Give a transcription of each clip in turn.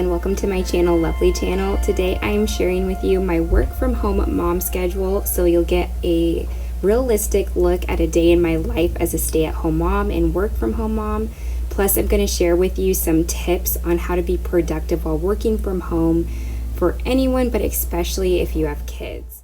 and welcome to my channel, Lovely Channel. Today I am sharing with you my work from home mom schedule, so you'll get a realistic look at a day in my life as a stay-at-home mom and work from home mom. Plus I'm going to share with you some tips on how to be productive while working from home for anyone, but especially if you have kids.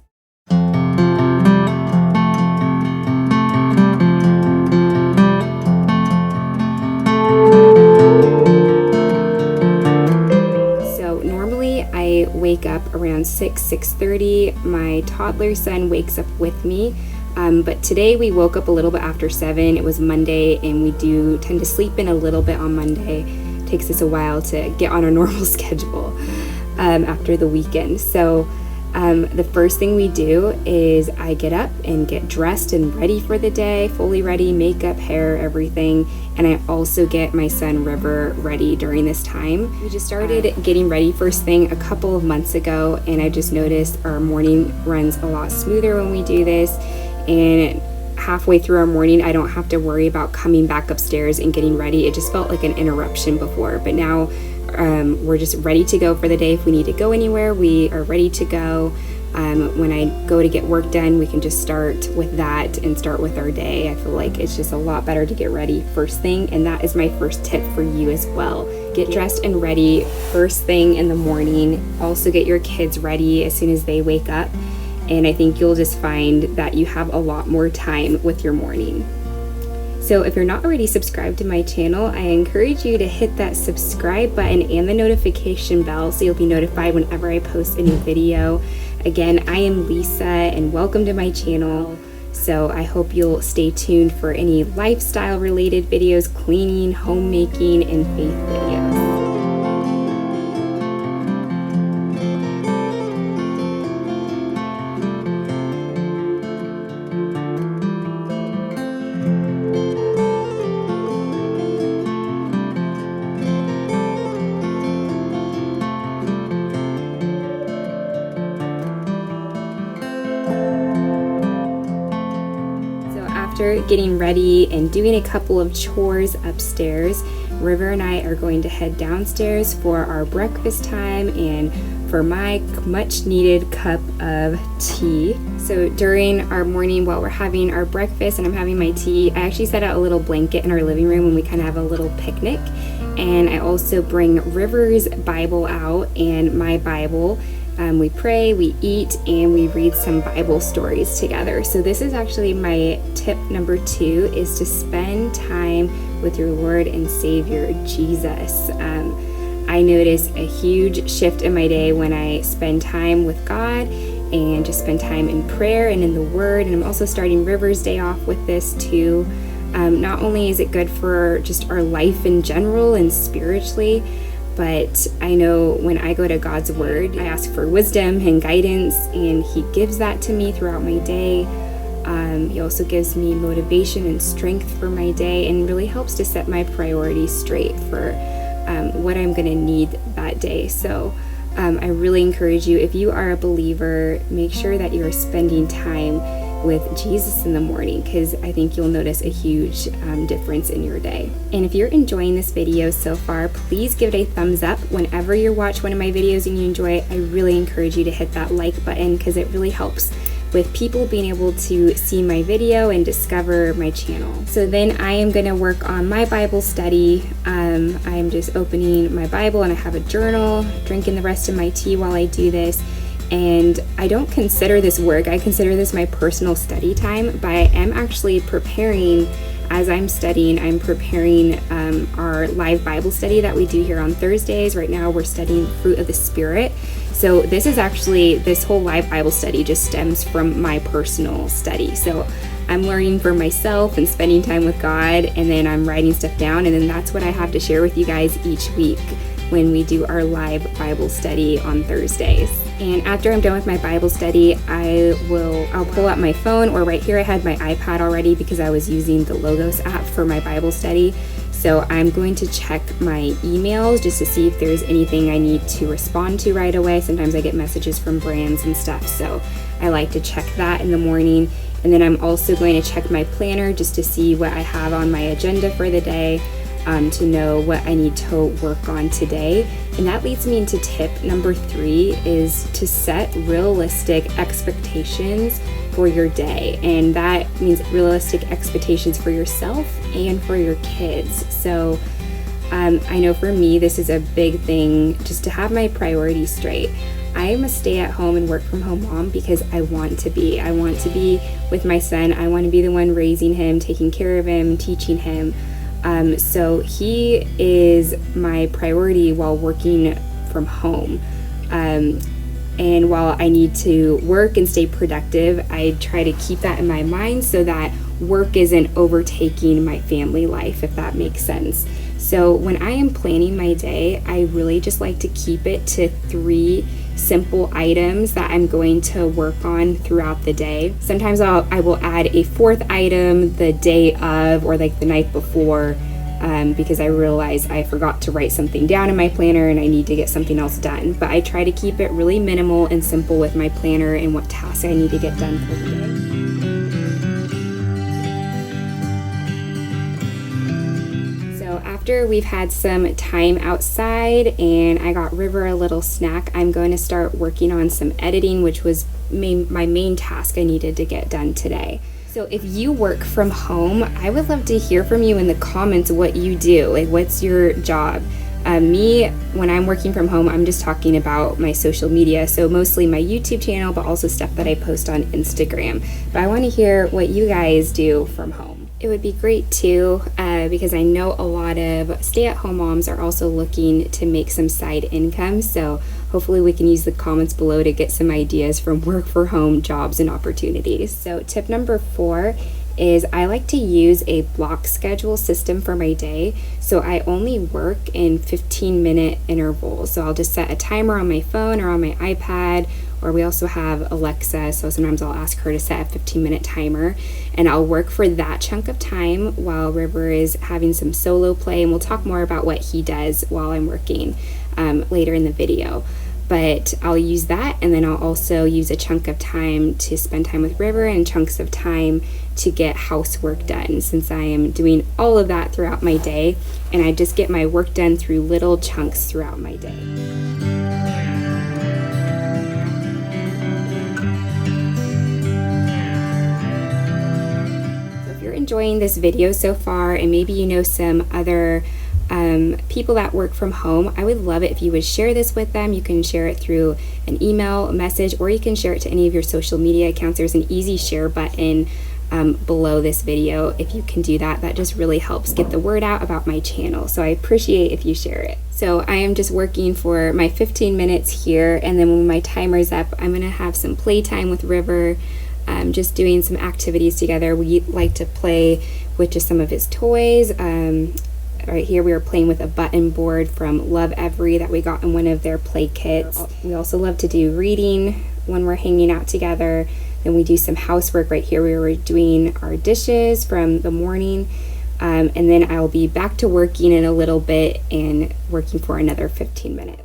I wake up around 6:30. My toddler son wakes up with me, but today we woke up a little bit after 7. It was Monday, and we do tend to sleep in a little bit on Monday. It takes us a while to get on our normal schedule after the weekend. So the first thing we do is I get up and get dressed and ready for the day, fully ready, makeup, hair, everything. And I also get my son River ready during this time. We just started getting ready first thing a couple of months ago, and I just noticed our morning runs a lot smoother when we do this. And halfway through our morning, I don't have to worry about coming back upstairs and getting ready. It just felt like an interruption before, but now we're just ready to go for the day. If we need to go anywhere, we are ready to go. When I go to get work done, we can just start with that and start with our day. I feel like it's just a lot better to get ready first thing, and that is my first tip for you as well. Get dressed and ready first thing in the morning. Also get your kids ready as soon as they wake up, and I think you'll just find that you have a lot more time with your morning. So if you're not already subscribed to my channel, I encourage you to hit that subscribe button and the notification bell so you'll be notified whenever I post a new video. Again, I am Lisa and welcome to my channel. So I hope you'll stay tuned for any lifestyle related videos, cleaning, homemaking, and faith videos. After getting ready and doing a couple of chores upstairs, River and I are going to head downstairs for our breakfast time and for my much needed cup of tea. So during our morning while we're having our breakfast and I'm having my tea, I actually set out a little blanket in our living room and we kind of have a little picnic. And I also bring River's Bible out and my Bible. We pray, we eat, and we read some Bible stories together. So this is actually my tip number 2, is to spend time with your Lord and Savior, Jesus. I notice a huge shift in my day when I spend time with God and just spend time in prayer and in the Word. And I'm also starting River's day off with this too. Not only is it good for just our life in general and spiritually, but I know when I go to God's Word, I ask for wisdom and guidance, and He gives that to me throughout my day. He also gives me motivation and strength for my day and really helps to set my priorities straight for what I'm going to need that day. So I really encourage you, if you are a believer, make sure that you're spending time with Jesus in the morning, because I think you'll notice a huge difference in your day. And if you're enjoying this video so far, please give it a thumbs up. Whenever you watch one of my videos and you enjoy it, I really encourage you to hit that like button, because it really helps with people being able to see my video and discover my channel. So then I am going to work on my Bible study. I'm just opening my Bible and I have a journal, drinking the rest of my tea while I do this. And I don't consider this work, I consider this my personal study time, but I am actually preparing, as I'm studying, I'm preparing our live Bible study that we do here on Thursdays. Right now we're studying Fruit of the Spirit. So this whole live Bible study just stems from my personal study. So I'm learning for myself and spending time with God, and then I'm writing stuff down, and then that's what I have to share with you guys each week when we do our live Bible study on Thursdays. And after I'm done with my Bible study, I'll pull out my phone, or right here I had my iPad already because I was using the Logos app for my Bible study. So I'm going to check my emails just to see if there's anything I need to respond to right away. Sometimes I get messages from brands and stuff, so I like to check that in the morning. And then I'm also going to check my planner just to see what I have on my agenda for the day. to know what I need to work on today. And that leads me into tip number 3 is to set realistic expectations for your day. And that means realistic expectations for yourself and for your kids. So I know for me, this is a big thing, just to have my priorities straight. I am a stay-at-home and work-from-home mom because I want to be. I want to be with my son. I want to be the one raising him, taking care of him, teaching him. So he is my priority while working from home. And while I need to work and stay productive, I try to keep that in my mind so that work isn't overtaking my family life, if that makes sense. So when I am planning my day, I really just like to keep it to 3 simple items that I'm going to work on throughout the day. Sometimes I will add a 4th item the day of or like the night before, because I realize I forgot to write something down in my planner and I need to get something else done. But I try to keep it really minimal and simple with my planner and what tasks I need to get done for the day. After we've had some time outside and I got River a little snack, I'm going to start working on some editing, which was my main task I needed to get done today. So if you work from home, I would love to hear from you in the comments what you do. Like, what's your job? Me, when I'm working from home, I'm just talking about my social media. So mostly my YouTube channel, but also stuff that I post on Instagram. But I want to hear what you guys do from home. It would be great too, because I know a lot of stay-at-home moms are also looking to make some side income. So hopefully we can use the comments below to get some ideas from work for home jobs and opportunities. So tip number 4 is I like to use a block schedule system for my day. So I only work in 15-minute intervals. So I'll just set a timer on my phone or on my iPad, or we also have Alexa, so sometimes I'll ask her to set a 15-minute timer, and I'll work for that chunk of time while River is having some solo play, and we'll talk more about what he does while I'm working later in the video. But I'll use that, and then I'll also use a chunk of time to spend time with River and chunks of time to get housework done, since I am doing all of that throughout my day, and I just get my work done through little chunks throughout my day. Enjoying this video so far, and maybe you know some other people that work from home, I would love it if you would share this with them. You can share it through an email, a message, or you can share it to any of your social media accounts. There's an easy share button below this video. If you can do that, that just really helps get the word out about my channel. So I appreciate if you share it. So I am just working for my 15 minutes here, and then when my timer's up, I'm gonna have some playtime with River. Just doing some activities together. We like to play with just some of his toys. Right here we are playing with a button board from Lovevery that we got in one of their play kits. We also love to do reading when we're hanging out together. Then we do some housework. Right here we were doing our dishes from the morning. And then I'll be back to working in a little bit and working for another 15 minutes.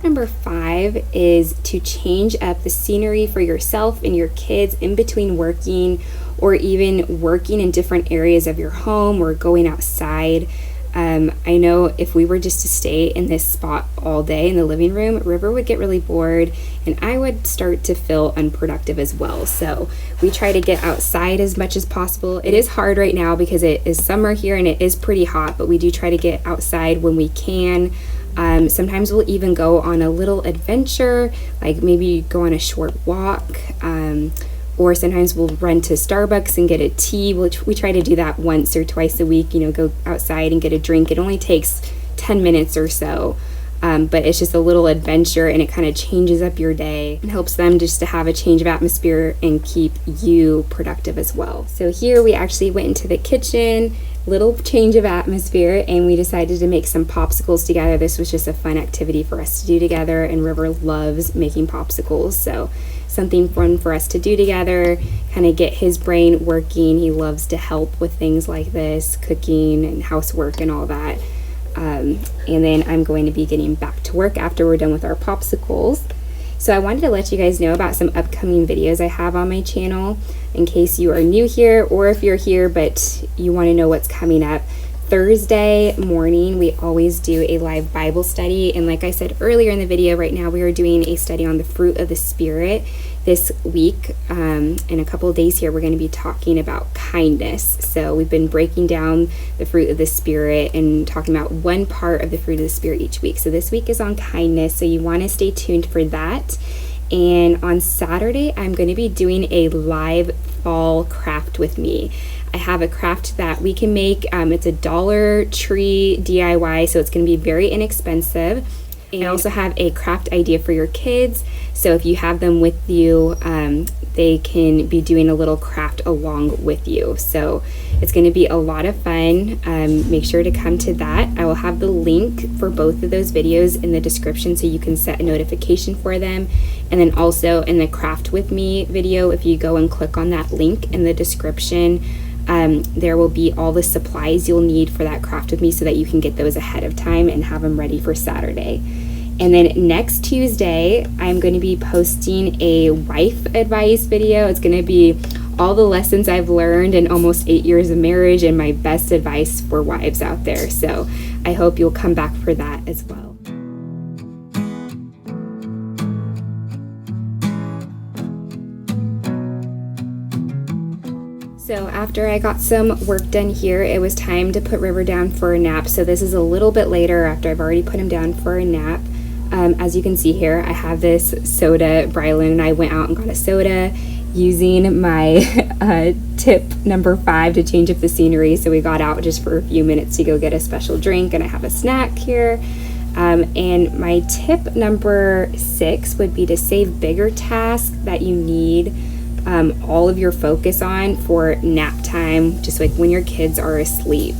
Number 5 is to change up the scenery for yourself and your kids in between working, or even working in different areas of your home or going outside. I know if we were just to stay in this spot all day in the living room, River would get really bored and I would start to feel unproductive as well. So we try to get outside as much as possible. It is hard right now because it is summer here and it is pretty hot, but we do try to get outside when we can. Sometimes we'll even go on a little adventure, like maybe go on a short walk, or sometimes we'll run to Starbucks and get a tea, which we try to do that once or twice a week, go outside and get a drink. It only takes 10 minutes or so, but it's just a little adventure and it kind of changes up your day and helps them just to have a change of atmosphere and keep you productive as well. So here we actually went into the kitchen little change of atmosphere, and we decided to make some popsicles together. This was just a fun activity for us to do together, and River loves making popsicles, so something fun for us to do together, kind of get his brain working. He loves to help with things like this, cooking and housework and all that. And then I'm going to be getting back to work after we're done with our popsicles. So I wanted to let you guys know about some upcoming videos I have on my channel in case you are new here, or if you're here but you want to know what's coming up. Thursday morning, we always do a live Bible study, and like I said earlier in the video, right now we are doing a study on the fruit of the Spirit. This week, in a couple of days here, we're going to be talking about kindness. So we've been breaking down the fruit of the Spirit and talking about one part of the fruit of the Spirit each week. So this week is on kindness, so you want to stay tuned for that. And on Saturday, I'm going to be doing a live fall craft with me. I have a craft that we can make. It's a Dollar Tree DIY, so it's going to be very inexpensive. And I also have a craft idea for your kids. So if you have them with you, they can be doing a little craft along with you. So it's going to be a lot of fun. Make sure to come to that. I will have the link for both of those videos in the description so you can set a notification for them. And then also in the Craft With Me video, if you go and click on that link in the description, there will be all the supplies you'll need for that craft with me so that you can get those ahead of time and have them ready for Saturday. And then next Tuesday, I'm going to be posting a wife advice video. It's going to be all the lessons I've learned in almost 8 years of marriage and my best advice for wives out there. So I hope you'll come back for that as well. So after I got some work done here, it was time to put River down for a nap. So this is a little bit later after I've already put him down for a nap. As you can see here, I have this soda. Brylan and I went out and got a soda using my tip number 5 to change up the scenery. So we got out just for a few minutes to go get a special drink, and I have a snack here. And my tip number 6 would be to save bigger tasks that you need all of your focus on for nap time, just like when your kids are asleep.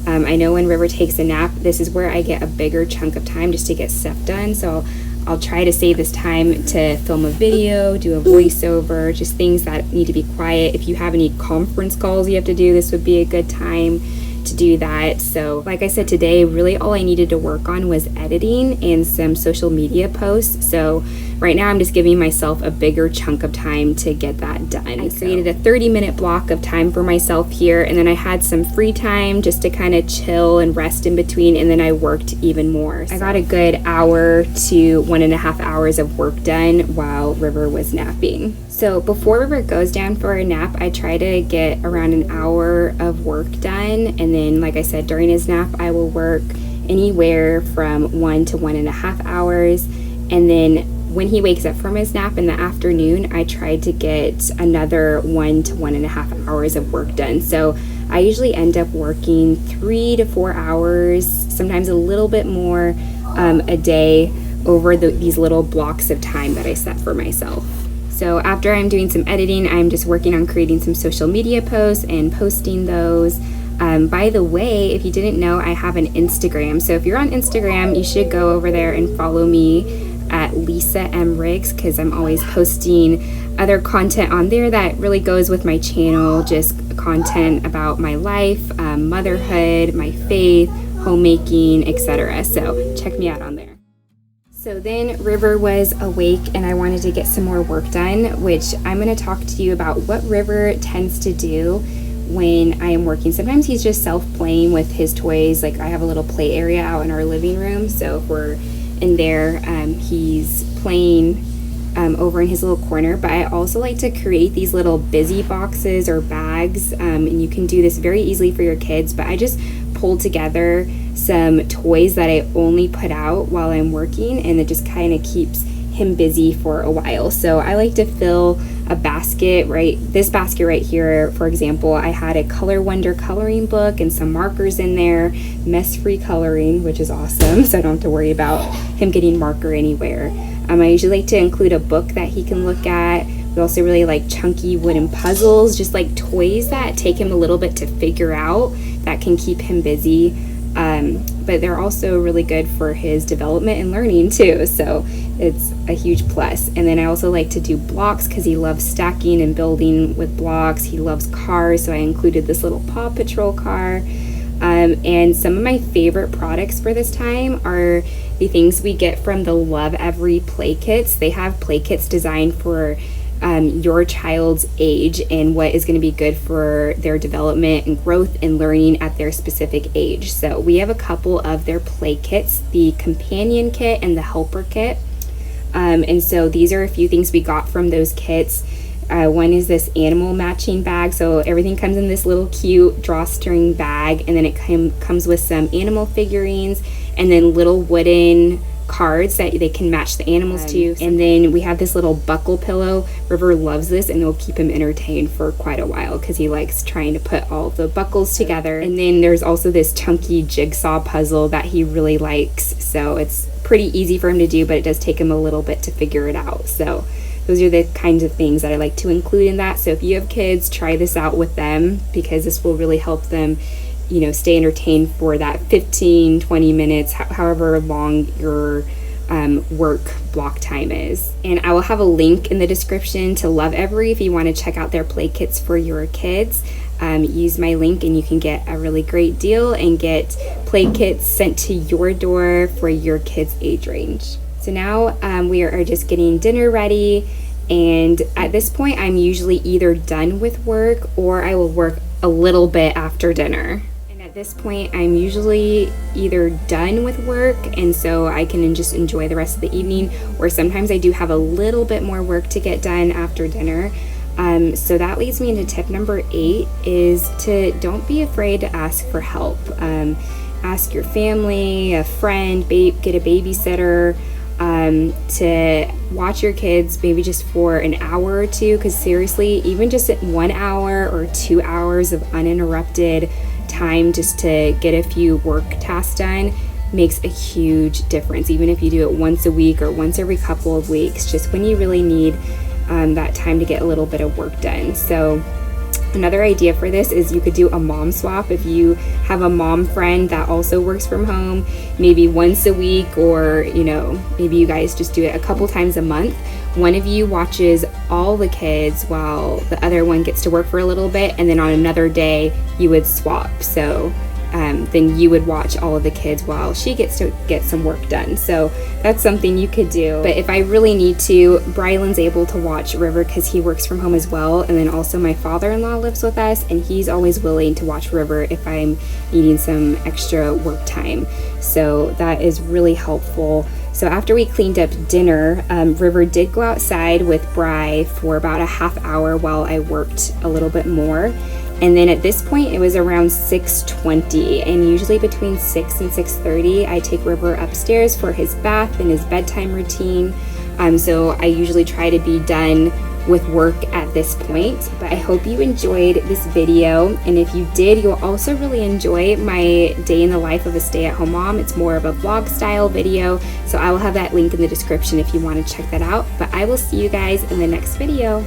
I know when River takes a nap, this is where I get a bigger chunk of time just to get stuff done. So I'll try to save this time to film a video, do a voiceover, just things that need to be quiet. If you have any conference calls you have to do, this would be a good time to do that. So like I said today, really all I needed to work on was editing and some social media posts. So right now I'm just giving myself a bigger chunk of time to get that done. I created a 30-minute block of time for myself here, and then I had some free time just to kind of chill and rest in between, and then I worked even more. So I got a good hour to 1.5 hours of work done while River was napping. So before River goes down for a nap, I try to get around an hour of work done, and then like I said, during his nap I will work anywhere from 1 to 1.5 hours, and then when he wakes up from his nap in the afternoon, I try to get another 1 to 1.5 hours of work done. So I usually end up working 3 to 4 hours, sometimes a little bit more a day over these little blocks of time that I set for myself. So after I'm doing some editing, I'm just working on creating some social media posts and posting those. By the way, if you didn't know, I have an Instagram. So if you're on Instagram, you should go over there and follow me at Lisa M. Riggs, because I'm always posting other content on there that really goes with my channel, just content about my life, motherhood, my faith, homemaking, etc. So check me out on there. So then River was awake and I wanted to get some more work done, which I'm going to talk to you about what River tends to do when I am working. Sometimes he's just self-playing with his toys. Like I have a little play area out in our living room, so if we're in there, he's playing over in his little corner. But I also like to create these little busy boxes or bags, and you can do this very easily for your kids, but I just pulled together some toys that I only put out while I'm working, and it just kind of keeps him busy for a while. So I like to fill a basket, this basket right here, for example, I had a Color Wonder coloring book and some markers in there, mess-free coloring, which is awesome, so I don't have to worry about him getting marker anywhere. I usually like to include a book that he can look at We also really like chunky wooden puzzles, just like toys that take him a little bit to figure out, that can keep him busy. But they're also really good for his development and learning too, so it's a huge plus. And then I also like to do blocks because he loves stacking and building with blocks. He loves cars, so I included this little Paw Patrol car. And some of my favorite products for this time are the things we get from the Lovevery Play Kits. They have play kits designed for your child's age and what is going to be good for their development and growth and learning at their specific age. So we have a couple of their play kits, the companion kit and the helper kit. And so these are a few things we got from those kits. One is this animal matching bag, so everything comes in this little cute drawstring bag, and then it comes with some animal figurines and then little wooden cards that they can match the animals to. And then we have this little buckle pillow. River loves this, and it'll keep him entertained for quite a while because he likes trying to put all the buckles together. And then there's also this chunky jigsaw puzzle that he really likes, so it's pretty easy for him to do, but it does take him a little bit to figure it out. So those are the kinds of things that I like to include in that. So if you have kids, try this out with them because this will really help them, you know, stay entertained for that 15-20 minutes, however long your work block time is. And I will have a link in the description to Lovevery if you want to check out their play kits for your kids. Use my link and you can get a really great deal and get play kits sent to your door for your kids' age range. So now we are just getting dinner ready, and at this point I'm usually either done with work or I will work a little bit after dinner. And at this point I'm usually either done with work, and so I can just enjoy the rest of the evening, or sometimes I do have a little bit more work to get done after dinner. So that leads me into tip number 8, is to don't be afraid to ask for help. Ask your family, a friend, get a babysitter, to watch your kids maybe just for an hour or two, because seriously, even just 1 hour or 2 hours of uninterrupted time just to get a few work tasks done makes a huge difference. Even if you do it once a week or once every couple of weeks, just when you really need that time to get a little bit of work done. So another idea for this is you could do a mom swap. If you have a mom friend that also works from home, maybe once a week, or you know, maybe you guys just do it a couple times a month. One of you watches all the kids while the other one gets to work for a little bit, and then on another day you would swap. So then you would watch all of the kids while she gets to get some work done. So that's something you could do. But if I really need to, Brylan's able to watch River because he works from home as well. And then also my father-in-law lives with us, and he's always willing to watch River if I'm needing some extra work time. So that is really helpful. So after we cleaned up dinner, River did go outside with Bri for about a half hour while I worked a little bit more. And then at this point it was around 6:20, and usually between 6 and 6:30 I take River upstairs for his bath and his bedtime routine. So I usually try to be done with work at this point. But I hope you enjoyed this video, and if you did, you'll also really enjoy my day in the life of a stay-at-home mom. It's more of a vlog style video, so I will have that link in the description if you want to check that out. But I will see you guys in the next video.